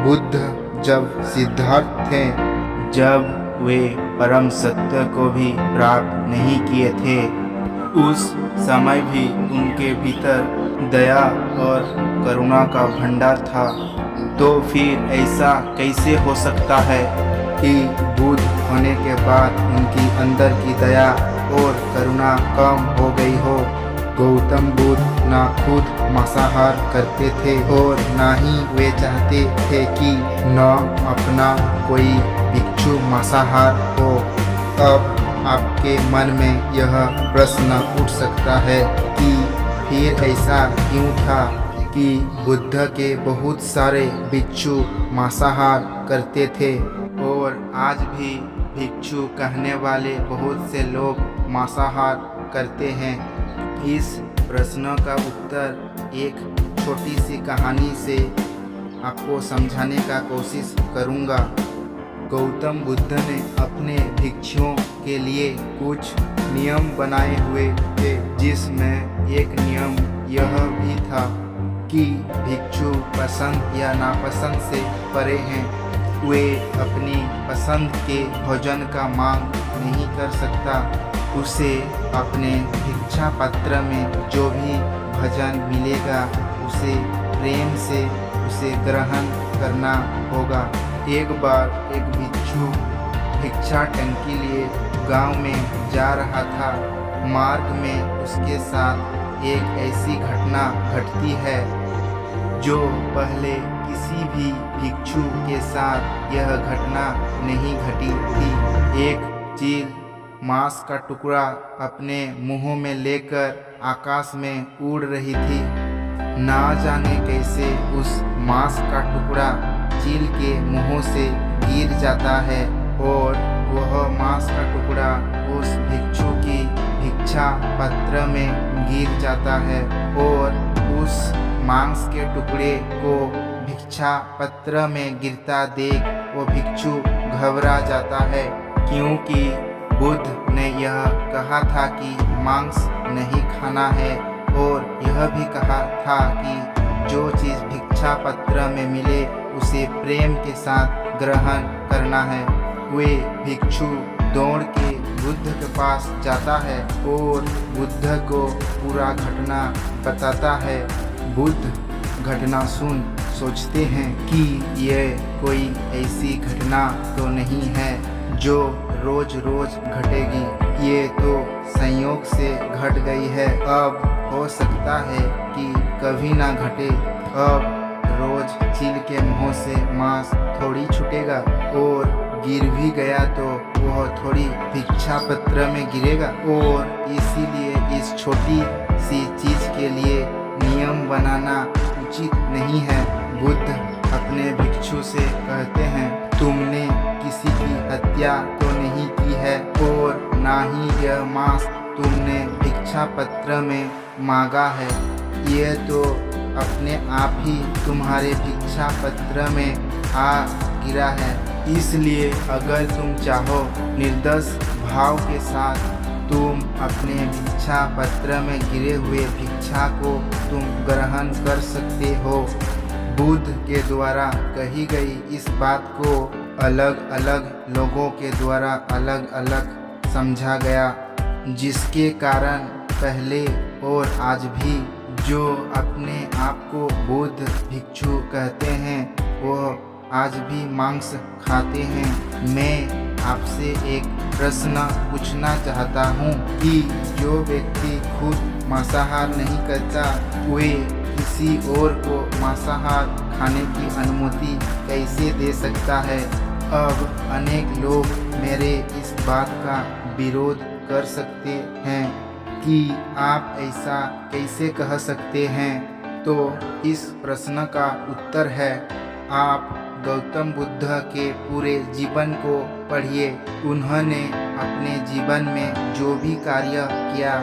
बुद्ध जब सिद्धार्थ थे, जब वे परम सत्य को भी प्राप्त नहीं किए थे, उस समय भी उनके भीतर दया और करुणा का भंडार था। तो फिर ऐसा कैसे हो सकता है कि बुद्ध होने के बाद उनकी अंदर की दया और करुणा कम हो गई हो। गौतम बुद्ध ना खुद मांसाहार करते थे और ना ही वे चाहते थे कि न अपना कोई भिक्षु मांसाहार हो। अब आपके मन में यह प्रश्न उठ सकता है कि फिर ऐसा क्यों था कि बुद्ध के बहुत सारे भिक्षु मांसाहार करते थे और आज भी भिक्षु कहने वाले बहुत से लोग मांसाहार करते हैं। इस प्रश्न का उत्तर एक छोटी सी कहानी से आपको समझाने का कोशिश करूंगा। गौतम बुद्ध ने अपने भिक्षुओं के लिए कुछ नियम बनाए हुए थे, जिसमें एक नियम यह भी था कि भिक्षु पसंद या नापसंद से परे हैं। वे अपनी पसंद के भोजन का मांग नहीं कर सकता। उसे अपने भिक्षा पत्र में जो भी भोजन मिलेगा उसे प्रेम से उसे ग्रहण करना होगा। एक बार एक भिक्षु भिक्षा टंकी लिए गांव में जा रहा था। मार्ग में उसके साथ एक ऐसी घटना घटती है जो पहले किसी भी भिक्षु के साथ यह घटना नहीं घटी थी। एक चील मांस का टुकड़ा अपने मुंह में लेकर आकाश में उड़ रही थी। ना जाने कैसे उस मांस का टुकड़ा चील के मुंह से गिर जाता है और वह मांस का टुकड़ा उस भिक्षु की भिक्षा पत्र में गिर जाता है और उस मांस के टुकड़े को भिक्षा पत्र में गिरता देख वो भिक्षु घबरा जाता है, क्योंकि बुद्ध ने यह कहा था कि मांस नहीं खाना है और यह भी कहा था कि जो चीज़ भिक्षा पत्र में मिले उसे प्रेम के साथ ग्रहण करना है। वे भिक्षु दौड़ के बुद्ध के पास जाता है और बुद्ध को पूरा घटना बताता है। बुद्ध घटना सुन सोचते हैं कि यह कोई ऐसी घटना तो नहीं है जो रोज रोज घटेगी, ये तो संयोग से घट गई है। अब हो सकता है कि कभी ना घटे। अब रोज चील के मुंह से मांस थोड़ी छूटेगा और गिर भी गया तो वह थोड़ी भिक्षा पत्र में गिरेगा, और इसीलिए इस छोटी सी चीज के लिए नियम बनाना उचित नहीं है। बुद्ध अपने भिक्षु से कहते हैं, तुमने किसी की हत्या तो नहीं की है और ना ही यह मांस तुमने भिक्षा पत्र में मांगा है। यह तो अपने आप ही तुम्हारे भिक्षा पत्र में आ गिरा है। इसलिए अगर तुम चाहो निर्दोष भाव के साथ तुम अपने भिक्षा पत्र में गिरे हुए भिक्षा को तुम ग्रहण कर सकते हो। बुद्ध के द्वारा कही गई इस बात को अलग अलग लोगों के द्वारा अलग अलग समझा गया, जिसके कारण पहले और आज भी जो अपने आप को बुद्ध भिक्षु कहते हैं वह आज भी मांस खाते हैं। मैं आपसे एक प्रश्न पूछना चाहता हूँ कि जो व्यक्ति खुद मांसाहार नहीं करता वे किसी और को मांसाहार खाने की अनुमति कैसे दे सकता है। अब अनेक लोग मेरे इस बात का विरोध कर सकते हैं कि आप ऐसा कैसे कह सकते हैं। तो इस प्रश्न का उत्तर है, आप गौतम बुद्ध के पूरे जीवन को पढ़िए। उन्होंने अपने जीवन में जो भी कार्य किया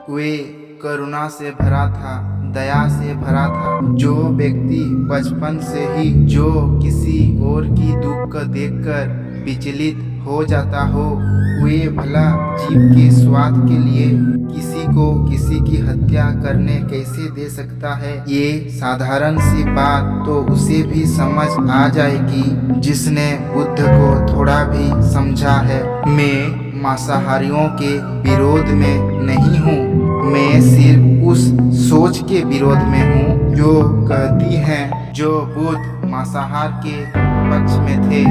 वे करुणा से भरा था, दया से भरा था। जो व्यक्ति बचपन से ही जो किसी और की दुख को देखकर विचलित हो जाता हो, वे भला जीव के स्वाद के लिए किसी को किसी की हत्या करने कैसे दे सकता है। ये साधारण सी बात तो उसे भी समझ आ जाएगी जिसने बुद्ध को थोड़ा भी समझा है। मैं मांसाहारियों के विरोध में नहीं हूँ, मैं सिर्फ उस सोच के विरोध में हूँ जो कहती है जो बुद्ध मांसाहार के पक्ष में थे।